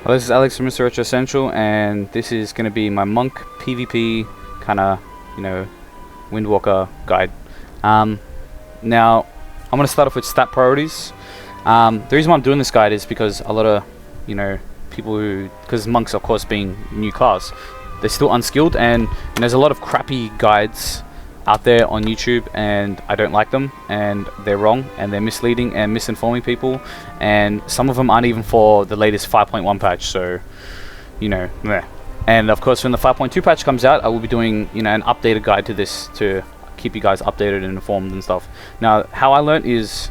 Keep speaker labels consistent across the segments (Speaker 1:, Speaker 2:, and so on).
Speaker 1: Well, this is Alex from Mr. Retro Essential, and this is going to be my Monk PvP kind of, Windwalker guide. Now, I'm going to start off with stat priorities. The reason why I'm doing this guide is because a lot of, people who, because monks, of course, being new class, they're still unskilled, and there's a lot of crappy guides out there on YouTube, and I don't like them, and they're wrong, and they're misleading and misinforming people, and some of them aren't even for the latest 5.1 patch, so meh. And of course when the 5.2 patch comes out, I will be doing an updated guide to this to keep you guys updated and informed and stuff. Now, how I learned is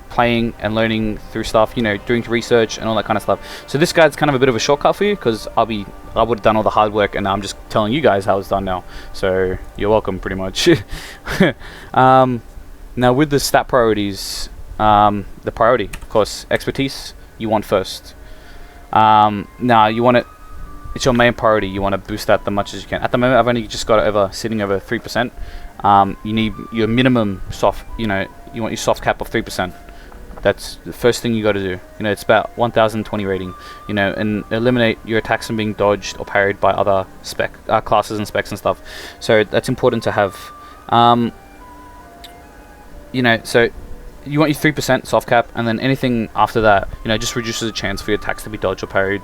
Speaker 1: playing and learning through stuff, doing research and all that kind of stuff. So this guide's kind of a bit of a shortcut for you, because I would have done all the hard work, and I'm just telling you guys how it's done now. So you're welcome, pretty much. Now with the stat priorities, the priority, of course, expertise you want first. Now you want it's your main priority. You want to boost that the much as you can. At the moment, I've only just got it sitting over 3%. You need your minimum soft, you want your soft cap of 3%. That's the first thing you got to do. It's about 1020 rating. And eliminate your attacks from being dodged or parried by other classes and specs and stuff. So that's important to have. So you want your 3% soft cap, and then anything after that, just reduces the chance for your attacks to be dodged or parried.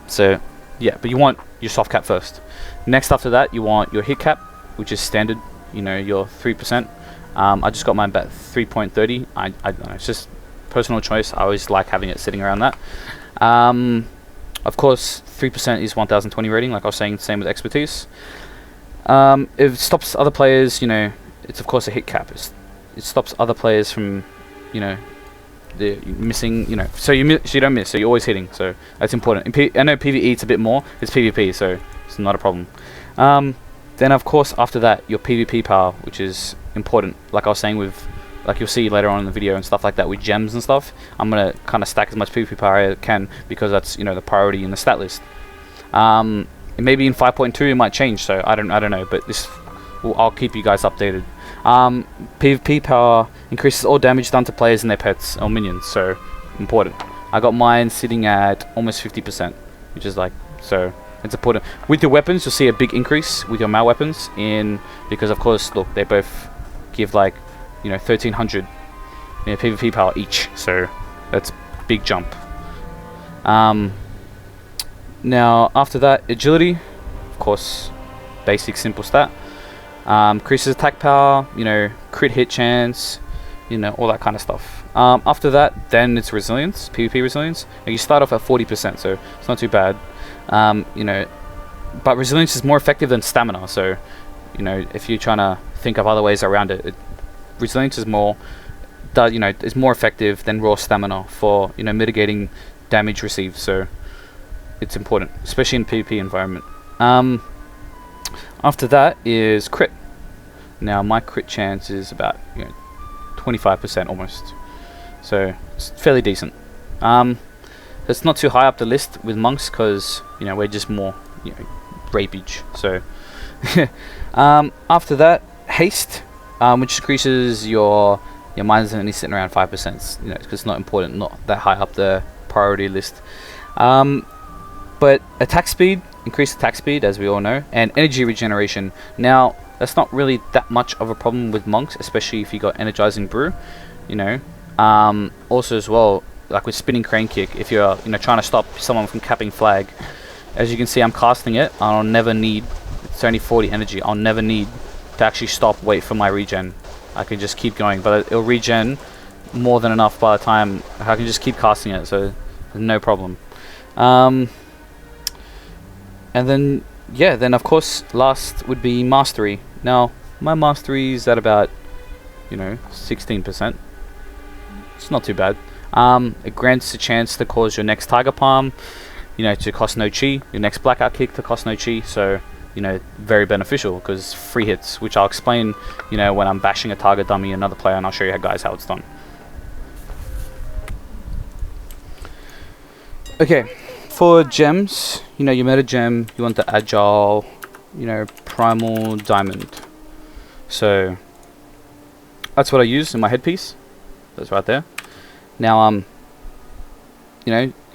Speaker 1: So yeah, but you want your soft cap first. Next after that, you want your hit cap, which is standard. Your 3%. I just got mine about 3.30. I don't know, it's just personal choice. I always like having it sitting around that. Of course, 3% is 1020 rating, like I was saying, same with expertise. It stops other players, it's of course a hit cap. It stops other players from, the missing, so you don't miss, so you're always hitting, so that's important. I know PvE it's a bit more, it's PvP, so it's not a problem. Then of course after that, your PvP power, which is important, like I was saying with, like you'll see later on in the video and stuff like that with gems and stuff. I'm gonna kind of stack as much PvP power as I can, because that's the priority in the stat list. Maybe in 5.2 it might change, so I don't know, but I'll keep you guys updated. PvP power increases all damage done to players and their pets or minions, so important. I got mine sitting at almost 50%, which is so it's important. With your weapons, you'll see a big increase with your mal weapons because of course, look, they both give 1300 PvP power each, so that's big jump. Now after that, agility, of course, basic simple stat. Increases attack power, crit hit chance, all that kind of stuff. After that, then it's resilience, PvP resilience. Now you start off at 40%, so it's not too bad. But resilience is more effective than stamina, so if you're trying to think of other ways around it, resilience is more is more effective than raw stamina for mitigating damage received, so it's important, especially in PvP environment. After that is crit. Now my crit chance is about 25% almost, so it's fairly decent. It's not too high up the list with monks, because we're just more rapage. So after that, haste, which increases your mines, and it's sitting around 5%. Because it's not important, not that high up the priority list. But attack speed, increased attack speed, as we all know, and energy regeneration. Now that's not really that much of a problem with monks, especially if you got energizing brew. Also as well, like with spinning crane kick, if you're trying to stop someone from capping flag, as you can see I'm casting it, I'll never need, it's only 40 energy, I'll never need to actually wait for my regen. I can just keep going, but it'll regen more than enough by the time I can just keep casting it, so no problem. And then then of course last would be mastery. Now my mastery is at about 16%. It's not too bad. It grants a chance to cause your next Tiger Palm, to cost no chi, your next Blackout Kick to cost no chi, so, very beneficial, because free hits, which I'll explain, when I'm bashing a target dummy another player, and I'll show you guys how it's done. Okay, for gems, your meta gem, you want the Agile, Primal Diamond. So, that's what I use in my headpiece. That's right there. Now,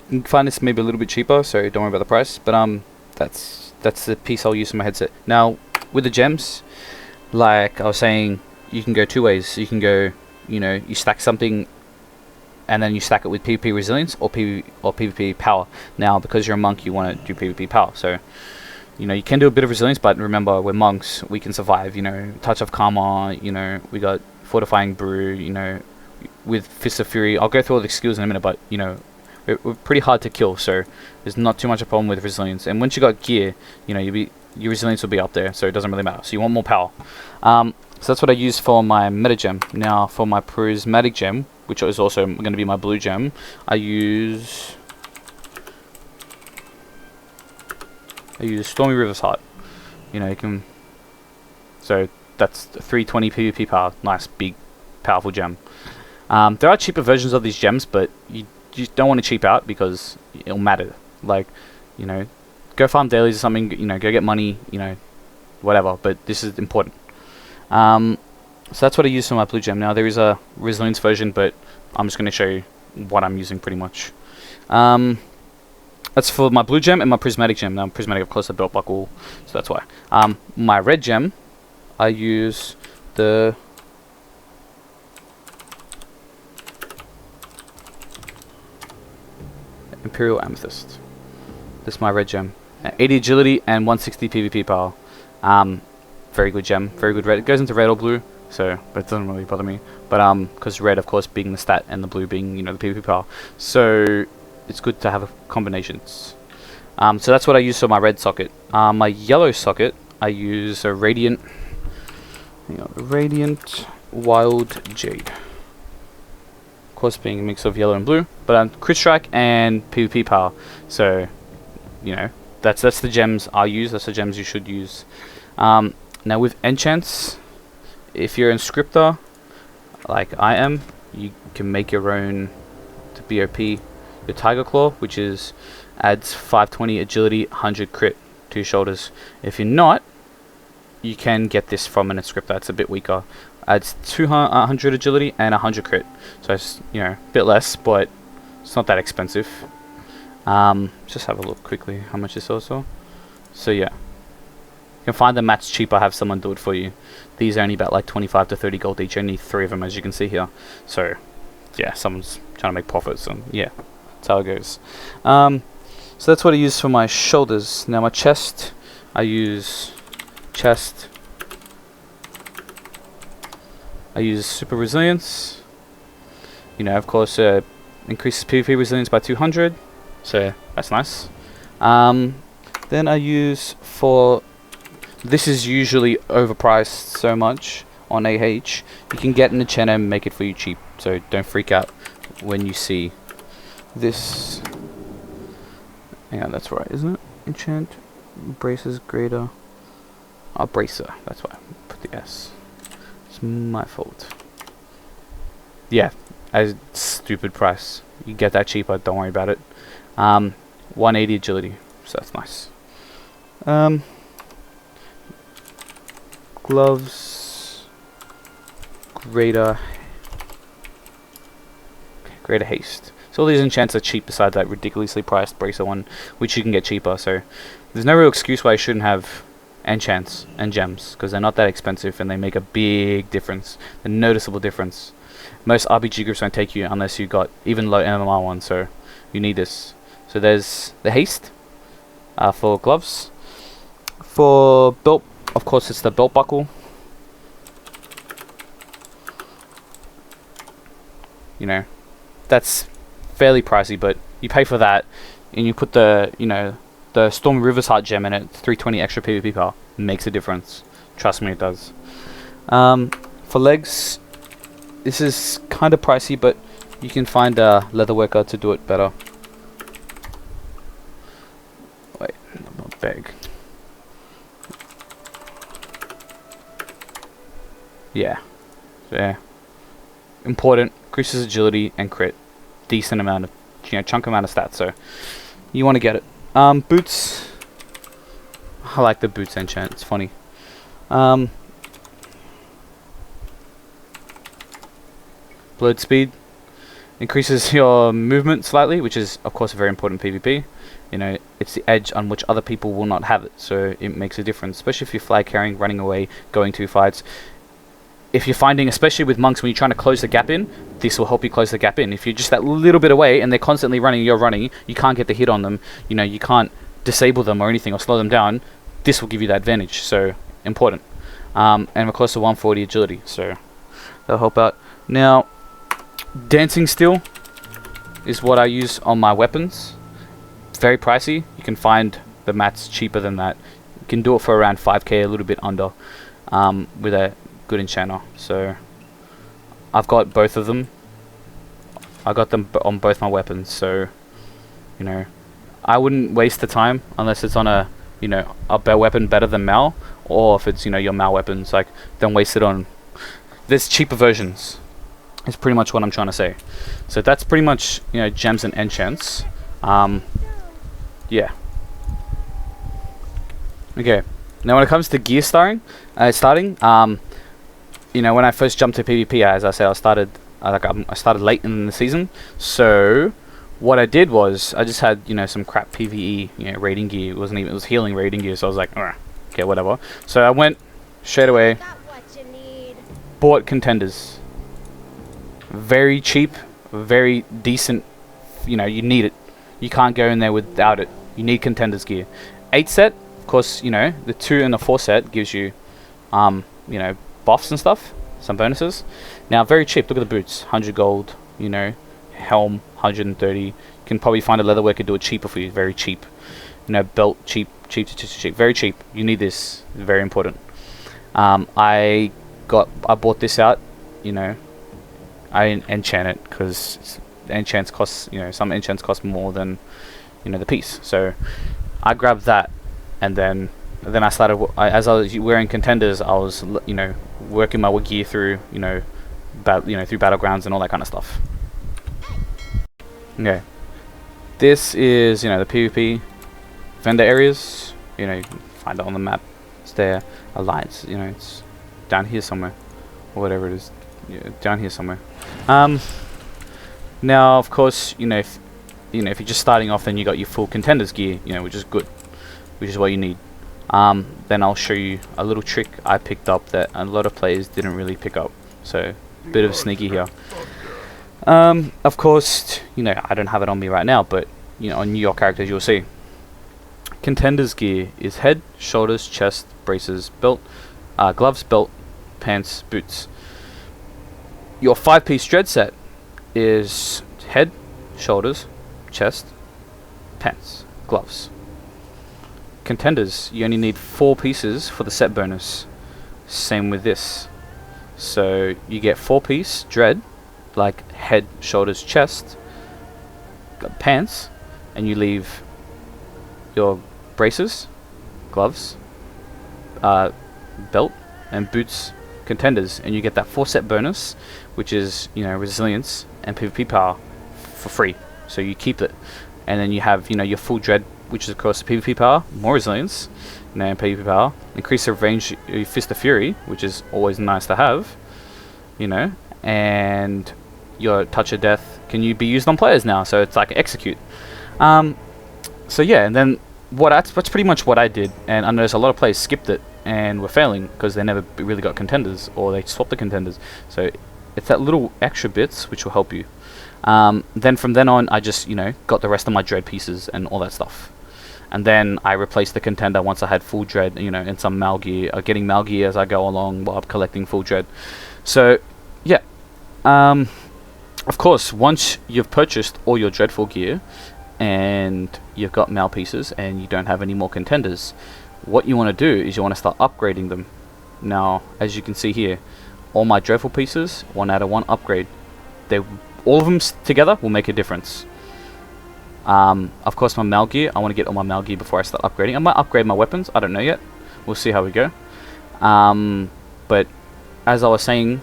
Speaker 1: can find this maybe a little bit cheaper, so don't worry about the price. But that's the piece I'll use for my headset. Now with the gems, like I was saying, you can go two ways. You can go, you know, you stack something and then you stack it with PvP resilience or PvP power. Now because you're a monk, you want to do PvP power, so you know, you can do a bit of resilience, but remember, we're monks, we can survive, you know, Touch of Karma, you know, we got Fortifying Brew, you know, with Fist of Fury. I'll go through all the skills in a minute, but, you know, we're pretty hard to kill, so there's not too much a problem with resilience. And once you got gear, you know, your resilience will be up there, so it doesn't really matter. So you want more power. So that's what I use for my meta gem. Now, for my prismatic gem, which is also going to be my blue gem, I use Stormy River's Heart. You know, you can. So that's 320 PvP power. Nice, big, powerful gem. There are cheaper versions of these gems, but you don't want to cheap out because it'll matter. Like, you know, go farm dailies or something. You know, go get money. You know, whatever. But this is important. So that's what I use for my blue gem. Now there is a resilience version, but I'm just going to show you what I'm using pretty much. That's for my blue gem and my prismatic gem. Now prismatic, of course, a belt buckle, so that's why. My red gem, I use the Imperial Amethyst. This is my red gem. 80 agility and 160 PvP power. Very good gem, very good red. It goes into red or blue, so but it doesn't really bother me. But because red, of course, being the stat and the blue being, you know, the PvP power. So it's good to have combinations. So that's what I use for my red socket. My yellow socket, I use a Radiant Wild Jade. Of course, being a mix of yellow and blue, but crit strike and PvP power. So, you know, that's the gems I use. That's the gems you should use. Now with enchants, if you're an scripter, like I am, you can make your own to BOP. Your Tiger Claw, which is adds 520 agility, 100 crit to your shoulders. If you're not, you can get this from an inscriptor. It's a bit weaker. Adds 200 agility and 100 crit. So it's, you know, a bit less, but it's not that expensive. Just have a look quickly how much this also. So yeah, you can find the mats cheaper. Have someone do it for you. These are only about like 25 to 30 gold each. Only 3 of them, as you can see here. So yeah, someone's trying to make profits, and yeah. That's how it goes. So that's what I use for my shoulders. Now my chest, I use super resilience. You know, of course, increases PvP resilience by 200. So that's nice. Then I use for, this is usually overpriced so much on AH. You can get an enchant and make it for you cheap. So don't freak out when you see this. Yeah, that's right, isn't it? Enchant braces greater. Oh, bracer. That's why I put the S. It's my fault. Yeah, a stupid price. You get that cheaper. Don't worry about it. 180 agility, so that's nice. Gloves. Greater haste. So all these enchants are cheap besides that ridiculously priced bracer one, which you can get cheaper. So there's no real excuse why you shouldn't have enchants and gems, because they're not that expensive and they make a big difference, a noticeable difference. Most RPG groups don't take you unless you got even low MMR ones, so you need this. So there's the haste for gloves. For belt, of course, it's the belt buckle. You know, that's fairly pricey, but you pay for that, and you put the, you know, the Storm River's Heart gem in it, 320 extra PvP power. Makes a difference. Trust me, it does. For legs, this is kind of pricey, but you can find a leather worker to do it better. Wait, not bag. Yeah. There. Important. Increases agility and crit. Decent amount of, you know, chunk amount of stats. So you want to get it. Boots. I like the boots enchant. It's funny. Blood speed. Increases your movement slightly, which is of course very important in PvP. You know, it's the edge on which other people will not have it, so it makes a difference, especially if you're flag carrying, running away, going to fights. If you're finding, especially with monks, when you're trying to close the gap in, this will help you close the gap in. If you're just that little bit away and they're constantly running, you're running, you can't get the hit on them, you know, you can't disable them or anything or slow them down, this will give you that advantage, so important. And we're close to 140 agility, so that'll help out. Now, dancing steel is what I use on my weapons. Very pricey. You can find the mats cheaper than that. You can do it for around 5k, a little bit under, with a good enchanter. So I've got both of them. I got them on both my weapons, so you know, I wouldn't waste the time unless it's on a, you know, a weapon better than Mal, or if it's, you know, your Mal weapons, like, don't waste it on, there's cheaper versions. Is pretty much what I'm trying to say. So that's pretty much, you know, gems and enchants. Yeah. Okay. Now when it comes to gear starting, you know, when I first jumped to PvP, as I said, I started late in the season. So what I did was I just had, you know, some crap PvE, you know, raiding gear. It was healing raiding gear. So I was like, okay, whatever. So I went straight away, bought contenders. Very cheap, very decent. You know, you need it. You can't go in there without it. You need contenders gear. 8 set, of course, you know, the 2 and the 4 set gives you, you know, buffs and stuff, some bonuses. Now, very cheap. Look at the boots, 100 gold, you know, helm, 130. You can probably find a leatherworker do it cheaper for you, very cheap. You know, belt, cheap, very cheap. You need this, it's very important. I bought this out, you know, I enchant it because enchants cost, you know, some enchants cost more than, you know, the piece. So I grabbed that, and then I started, as I was wearing contenders, I was, you know, working my gear through, you know, through battlegrounds and all that kind of stuff. Okay, this is, you know, the PvP vendor areas. You know, you can find it on the map. It's there. Alliance, you know, it's down here somewhere, or whatever it is. Yeah, down here somewhere. Now, of course, you know, if you're just starting off, then you got your full contenders gear, you know, which is good, which is what you need. Then I'll show you a little trick I picked up that a lot of players didn't really pick up. So, a bit of sneaky here. Of course, you know, I don't have it on me right now, but you know, on your characters you'll see. Contenders gear is head, shoulders, chest, braces, belt, gloves, belt, pants, boots. Your 5-piece dread set is head, shoulders, chest, pants, gloves. Contenders, you only need 4 pieces for the set bonus. Same with this. So you get 4-piece dread, like head, shoulders, chest, pants, and you leave your braces, gloves, belt, and boots contenders, and you get that 4 set bonus, which is, you know, resilience and PvP power for free. So you keep it, and then you have, you know, your full dread, which is of course PvP power, more resilience, you know, and PvP power, increase the range of your Fist of Fury, which is always nice to have, you know, and your Touch of Death can be used on players now, so it's like execute. So yeah, and then that's pretty much what I did, and I noticed a lot of players skipped it and were failing because they never really got contenders, or they swapped the contenders. So it's that little extra bits which will help you. Then from then on, I just, you know, got the rest of my dread pieces and all that stuff, and then I replaced the contender once I had full dread, you know, and some Mal gear, getting Mal gear as I go along while I'm collecting full dread. So yeah, of course, once you've purchased all your dreadful gear and you've got Mal pieces and you don't have any more contenders, what you want to do is you want to start upgrading them. Now, as you can see here, all my dreadful pieces, 1 out of 1 upgrade. All of them together will make a difference. Of course, my Mal gear, I want to get all my Mal gear before I start upgrading. I might upgrade my weapons, I don't know yet. We'll see how we go. But as I was saying,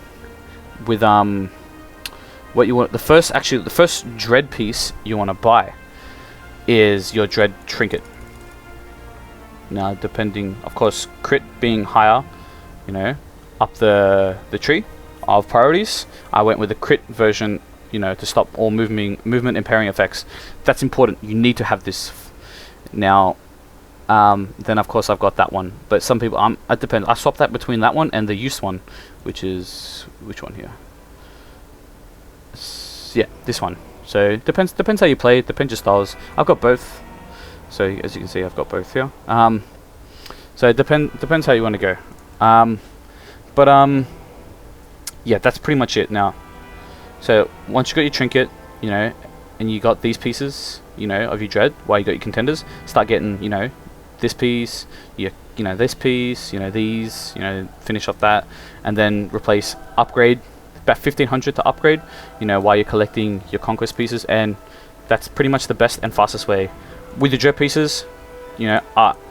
Speaker 1: with what you want, the first dread piece you want to buy is your dread trinket. Now, depending, of course, crit being higher, you know, up the tree of priorities, I went with the crit version, you know, to stop all movement impairing effects. That's important. You need to have this. Now, then of course I've got that one. But some people, it depends. I swap that between that one and the use one, which is which one here? Yeah, this one. So depends how you play. Depends your styles. I've got both. So as you can see, I've got both here. So it depends how you want to go. Yeah, that's pretty much it now. So once you got your trinket, you know, and you got these pieces, you know, of your dread, while you got your contenders, start getting, you know, this piece, you know, this piece, you know, these, you know, finish off that, and then replace, upgrade, about 1500 to upgrade, you know, while you're collecting your conquest pieces, and that's pretty much the best and fastest way. With your dread pieces, you know,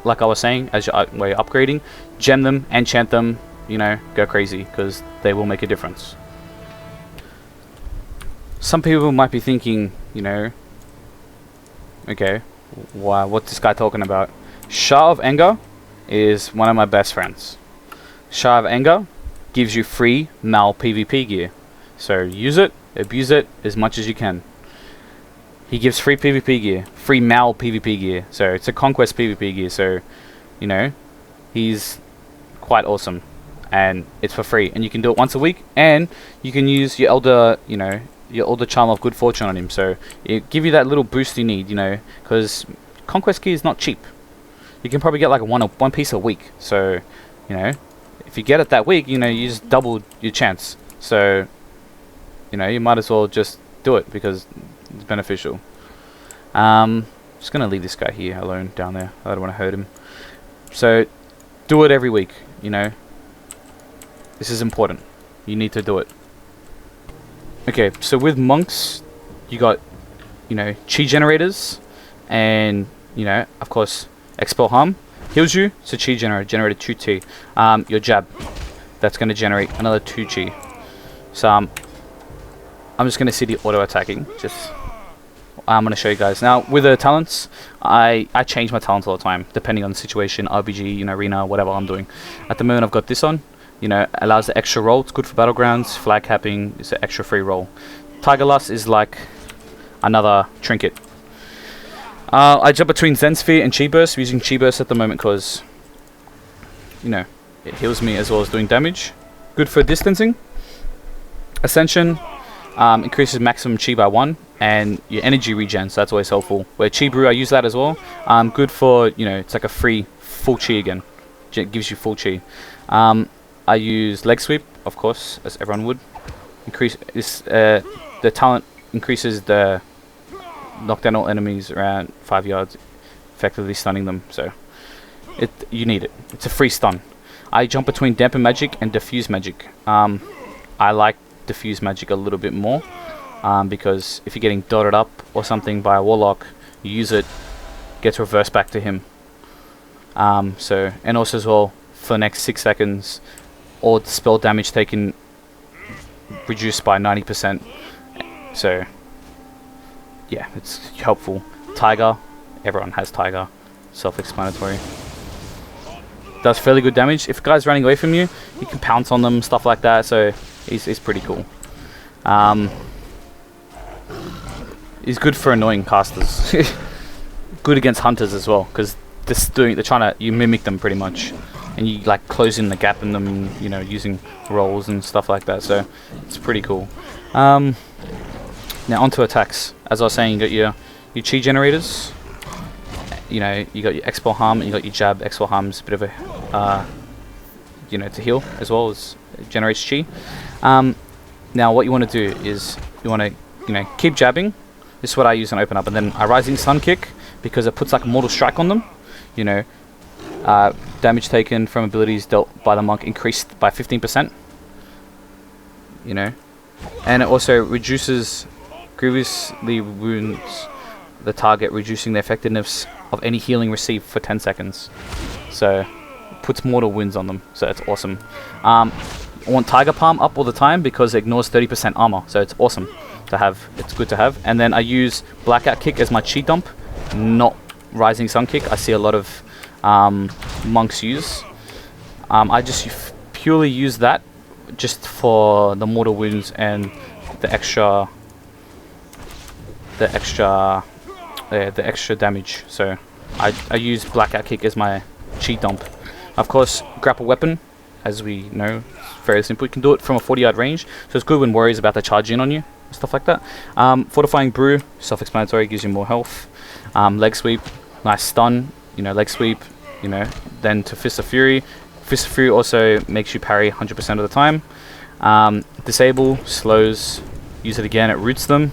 Speaker 1: like I was saying, as you're upgrading, gem them, enchant them, you know, go crazy, because they will make a difference. Some people might be thinking, you know, okay, wow, what's this guy talking about? Shah of Anger is one of my best friends. Shah of Anger gives you free Mal PvP gear, so use it, abuse it as much as you can. He gives free PvP gear, free Mal PvP gear, so it's a conquest PvP gear, so, you know, he's quite awesome, and it's for free, and you can do it once a week, and you can use your elder, you know, your elder charm of good fortune on him, so it give you that little boost you need, you know, because conquest gear is not cheap. You can probably get like one piece a week, so, you know, if you get it that week, you know, you just double your chance, so, you know, you might as well just do it because it's beneficial. Just gonna leave this guy here alone down there. I don't want to hurt him. So do it every week, you know. This is important. You need to do it. Okay, so with monks, you got, you know, chi generators, and, you know, of course, expel harm heals you. So chi generated 2 chi. Your jab, that's going to generate another 2 chi. So I'm just going to see the auto attacking. I'm going to show you guys now with the talents. I change my talents all the time depending on the situation, RPG, you know, arena, whatever I'm doing. At the moment I've got this on, you know, allows the extra roll. It's good for battlegrounds. Flag capping is an extra free roll. Tiger Lust is like another trinket. I jump between Zen Sphere and Chi Burst. I'm using Chi Burst at the moment because, you know, it heals me as well as doing damage. Good for distancing. Ascension increases maximum Chi by 1, and your energy regen, so that's always helpful. Where Chi Brew, I use that as well. Good for, you know, it's like a free full Chi again. It gives you full Chi. I use Leg Sweep, of course, as everyone would. Increase this. The talent increases the knock down all enemies around 5 yards, effectively stunning them. So you need it. It's a free stun. I jump between Dampen Magic and Diffuse Magic. I like Diffuse Magic a little bit more, because if you're getting dotted up or something by a Warlock, you use it, gets reversed back to him. So, and also as well, for the next 6 seconds, all the spell damage taken reduced by 90%. So yeah, it's helpful. Tiger, everyone has Tiger, self-explanatory. Does fairly good damage. If a guy's running away from you, you can pounce on them, stuff like that, so he's pretty cool. He's good for annoying casters. Good against hunters as well, because they're trying to, you mimic them pretty much, and you like closing the gap in them, you know, using rolls and stuff like that, so it's pretty cool. Now onto attacks. As I was saying, you got your chi generators, you know, you got your expel harm, and you got your jab. Expel harm's a bit of a you know, to heal as well as it generates chi. Now what you want to do is you want to, you know, keep jabbing. This is what I use and open up, and then a Rising Sun kick, because it puts like a Mortal Strike on them. You know, damage taken from abilities dealt by the monk increased by 15%. You know, and it also reduces grievously wounds the target, reducing the effectiveness of any healing received for 10 seconds. So puts mortal wounds on them, so it's awesome. I want Tiger Palm up all the time because it ignores 30% armor, so it's awesome to have. It's good to have. And then I use Blackout Kick as my chi dump, not Rising Sun Kick. I see a lot of monks use. I just purely use that just for the mortal wounds and the extra the extra damage. So I use Blackout Kick as my chi dump. Of course, grapple weapon, as we know, it's very simple. You can do it from a 40-yard range, so it's good when warriors about to charge in on you, stuff like that. Fortifying Brew, self-explanatory, gives you more health. Leg sweep, nice stun, leg sweep, then to Fist of Fury. Fist of Fury also makes you parry 100% of the time. Disable, slows, use it again, it roots them.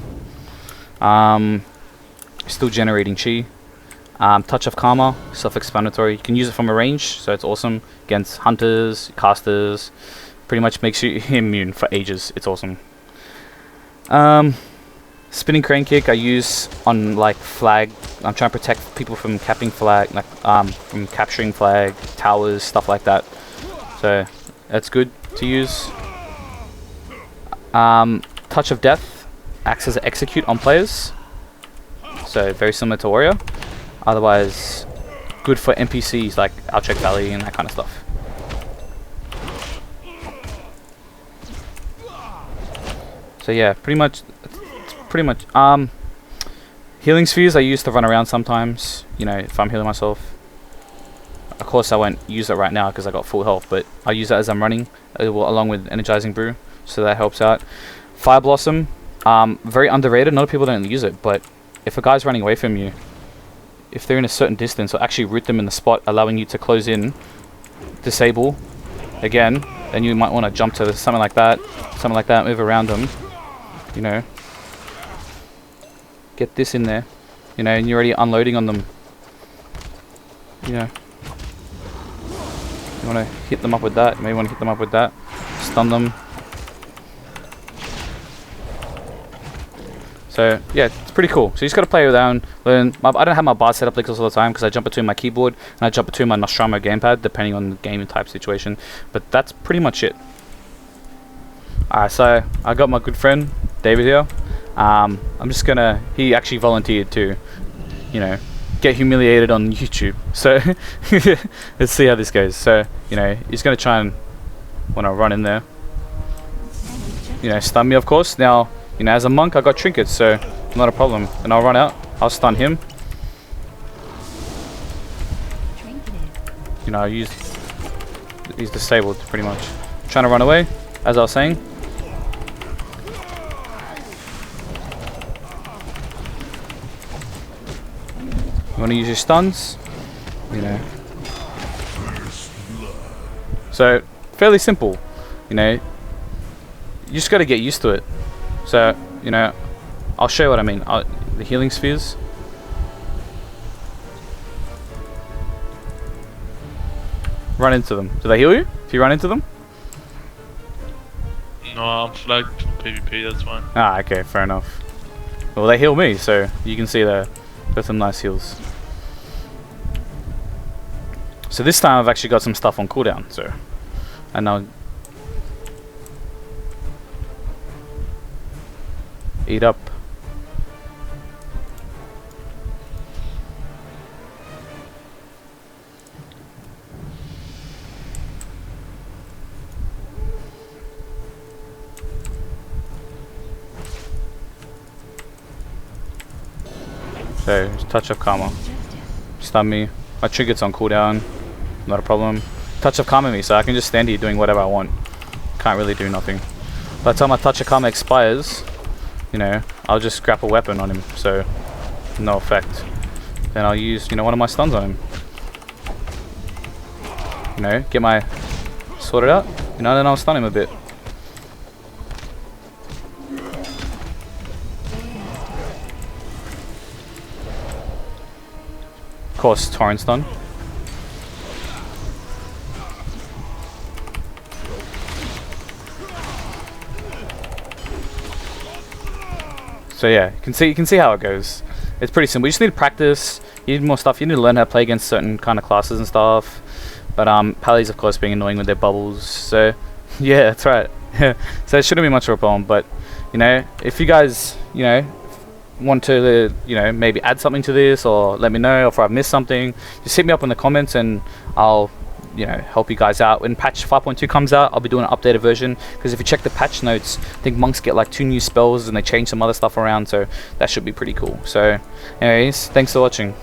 Speaker 1: Still generating chi. Touch of Karma, self-explanatory. You can use it from a range, so it's awesome against hunters, casters. Pretty much makes you immune for ages. It's awesome. Spinning Crane Kick I use on like flag. I'm trying to protect people from capping flag, from capturing flag, towers, stuff like that. So that's good to use. Touch of Death acts as an execute on players. So very similar to Warrior. Otherwise, good for NPCs like Outtrek Valley and that kind of stuff. So yeah, pretty much. Healing Spheres I use to run around sometimes. If I'm healing myself. Of course, I won't use it right now because I got full health, but I use that as I'm running, along with Energizing Brew, so that helps out. Fire Blossom, very underrated. A lot of people don't use it, but if a guy's running away from you, if they're in a certain distance, or actually root them in the spot, allowing you to close in, disable, again, then you might want to jump to something like that, move around them, get this in there, and you're already unloading on them, you want to hit them up with that, stun them. So yeah, it's pretty cool. So you just got to play around, learn. I don't have my bar set up like this all the time because I jump between my keyboard and I jump between my Nostromo gamepad depending on the game type situation. But that's pretty much it. Alright, so I got my good friend David here. I'm just gonna. He actually volunteered to, get humiliated on YouTube. So let's see how this goes. So he's gonna try and want to run in there. Stun me, of course. Now. As a monk, I got trinkets, so not a problem. And I'll run out. I'll stun him. He's disabled pretty much. Trying to run away, as I was saying. You want to use your stuns, So fairly simple, You just got to get used to it. So, I'll show you what I mean. The healing spheres. Run into them. Do they heal you if you run into them?
Speaker 2: No, I'm flagged for PvP, that's fine.
Speaker 1: Ah, okay, fair enough. Well, they heal me, so you can see they've got some nice heals. So this time I've actually got some stuff on cooldown, so... And I'll... Eat up. So, Touch of Karma. Stun me. My trigger's on cooldown. Not a problem. Touch of Karma me, so I can just stand here doing whatever I want. Can't really do nothing. By the time my Touch of Karma expires, I'll just grapple weapon on him, so no effect. Then I'll use, one of my stuns on him. Get my sorted out, then I'll stun him a bit. Of course, Torrent stun. So yeah, you can see how it goes. It's pretty simple. You just need to practice. You need more stuff. You need to learn how to play against certain kind of classes and stuff. But Pally's of course being annoying with their bubbles. So yeah, that's right. So it shouldn't be much of a problem. But if you guys want to maybe add something to this or let me know if I've missed something, just hit me up in the comments and I'll you know, help you guys out. When patch 5.2 comes out, I'll be doing an updated version, because if you check the patch notes, I think monks get like 2 new spells and they change some other stuff around, so that should be pretty cool. So anyways, thanks for watching.